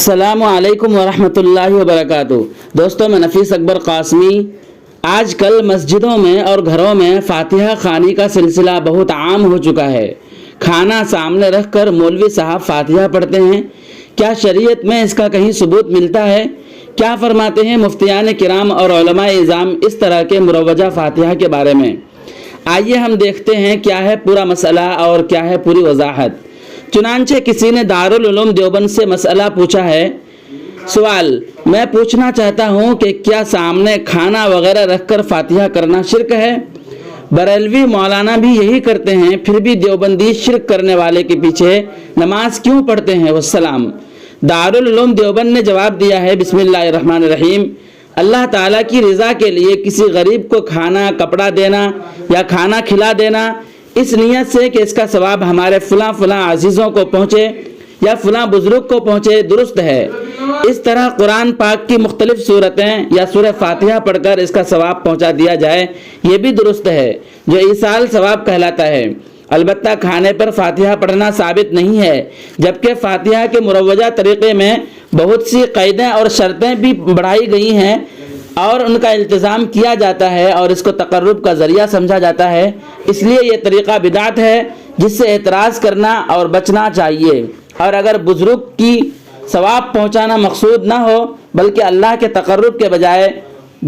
السلام علیکم ورحمۃ اللہ وبرکاتہ۔ دوستوں، میں نفیس اکبر قاسمی۔ آج کل مسجدوں میں اور گھروں میں فاتحہ خوانی کا سلسلہ بہت عام ہو چکا ہے۔ کھانا سامنے رکھ کر مولوی صاحب فاتحہ پڑھتے ہیں۔ کیا شریعت میں اس کا کہیں ثبوت ملتا ہے؟ کیا فرماتے ہیں مفتیان کرام اور علماء اعظام اس طرح کے مروجہ فاتحہ کے بارے میں؟ آئیے ہم دیکھتے ہیں کیا ہے پورا مسئلہ اور کیا ہے پوری وضاحت۔ چنانچہ کسی نے دارالعلوم دیوبند سے مسئلہ پوچھا ہے۔ سوال: میں پوچھنا چاہتا ہوں کہ کیا سامنے کھانا وغیرہ رکھ کر فاتحہ کرنا شرک ہے؟ بریلوی مولانا بھی یہی کرتے ہیں، پھر بھی دیوبندی شرک کرنے والے کے پیچھے نماز کیوں پڑھتے ہیں؟ والسلام۔ دارالعلوم دیوبند نے جواب دیا ہے، بسم اللہ الرحمن الرحیم، اللہ تعالیٰ کی رضا کے لیے کسی غریب کو کھانا، کپڑا دینا یا کھانا کھلا دینا اس نیت سے کہ اس کا ثواب ہمارے فلاں فلاں عزیزوں کو پہنچے یا فلاں بزرگ کو پہنچے، درست ہے۔ اس طرح قرآن پاک کی مختلف صورتیں یا سورہ فاتحہ پڑھ کر اس کا ثواب پہنچا دیا جائے، یہ بھی درست ہے، جو ایصال ثواب کہلاتا ہے۔ البتہ کھانے پر فاتحہ پڑھنا ثابت نہیں ہے، جبکہ فاتحہ کے مروجہ طریقے میں بہت سی قیدیں اور شرطیں بھی بڑھائی گئی ہیں اور ان کا التزام کیا جاتا ہے اور اس کو تقرب کا ذریعہ سمجھا جاتا ہے۔ اس لیے یہ طریقہ بدعت ہے جس سے اعتراض کرنا اور بچنا چاہیے۔ اور اگر بزرگ کی ثواب پہنچانا مقصود نہ ہو بلکہ اللہ کے تقرب کے بجائے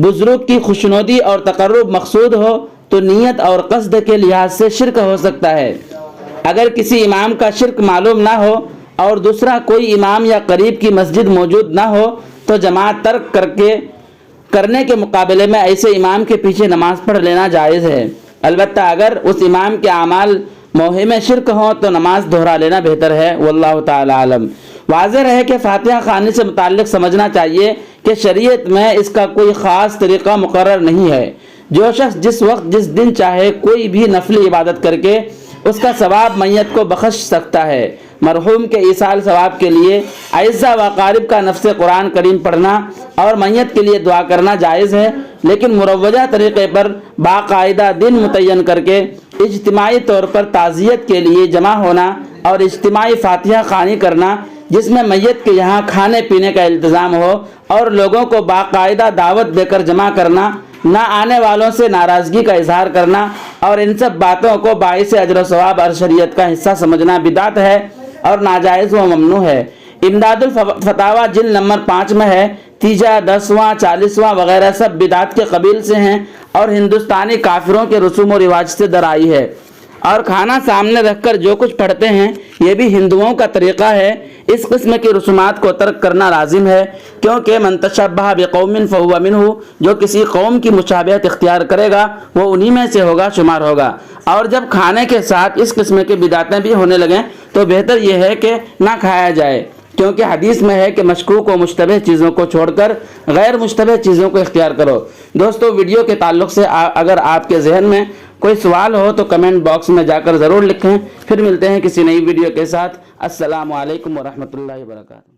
بزرگ کی خوشنودی اور تقرب مقصود ہو تو نیت اور قصد کے لحاظ سے شرک ہو سکتا ہے۔ اگر کسی امام کا شرک معلوم نہ ہو اور دوسرا کوئی امام یا قریب کی مسجد موجود نہ ہو تو جماعت ترک کرنے کے مقابلے میں ایسے امام کے پیچھے نماز پڑھ لینا جائز ہے۔ البتہ اگر اس امام کے اعمال موہم شرک ہوں تو نماز دہرا لینا بہتر ہے، واللہ تعالی عالم۔ واضح رہے کہ فاتحہ خوانی سے متعلق سمجھنا چاہیے کہ شریعت میں اس کا کوئی خاص طریقہ مقرر نہیں ہے۔ جو شخص جس وقت جس دن چاہے کوئی بھی نفلی عبادت کر کے اس کا ثواب میت کو بخش سکتا ہے۔ مرحوم کے ایصال ثواب کے لیے اعزہ و اقارب کا نفس قرآن کریم پڑھنا اور میت کے لیے دعا کرنا جائز ہے، لیکن مروجہ طریقے پر باقاعدہ دن متعین کر کے اجتماعی طور پر تعزیت کے لیے جمع ہونا اور اجتماعی فاتحہ خوانی کرنا جس میں میت کے یہاں کھانے پینے کا التظام ہو اور لوگوں کو باقاعدہ دعوت دے کر جمع کرنا، نہ آنے والوں سے ناراضگی کا اظہار کرنا اور ان سب باتوں کو باعث اجر و ثواب اور شریعت کا حصہ سمجھنا بدعت ہے اور ناجائز و ممنوع ہے۔ امداد الفتاویٰ جلد نمبر 5 میں ہے۔ تیجا، 10واں، 40واں وغیرہ سب بدعت کے قبیل سے ہیں اور ہندوستانی کافروں کے رسوم و رواج سے در آئی ہے۔ اور کھانا سامنے رکھ کر جو کچھ پڑھتے ہیں یہ بھی ہندوؤں کا طریقہ ہے۔ اس قسم کی رسومات کو ترک کرنا لازم ہے، کیونکہ من تشبہ بقوم فہو منہ، جو کسی قوم کی مشابہت اختیار کرے گا وہ انہی میں سے ہوگا، شمار ہوگا۔ اور جب کھانے کے ساتھ اس قسم کی بدعتیں بھی ہونے لگیں تو بہتر یہ ہے کہ نہ کھایا جائے، کیونکہ حدیث میں ہے کہ مشکوک و مشتبہ چیزوں کو چھوڑ کر غیر مشتبہ چیزوں کو اختیار کرو۔ دوستو، ویڈیو کے تعلق سے اگر آپ کے ذہن میں کوئی سوال ہو تو کمنٹ باکس میں جا کر ضرور لکھیں۔ پھر ملتے ہیں کسی نئی ویڈیو کے ساتھ۔ السلام علیکم ورحمۃ اللہ وبرکاتہ۔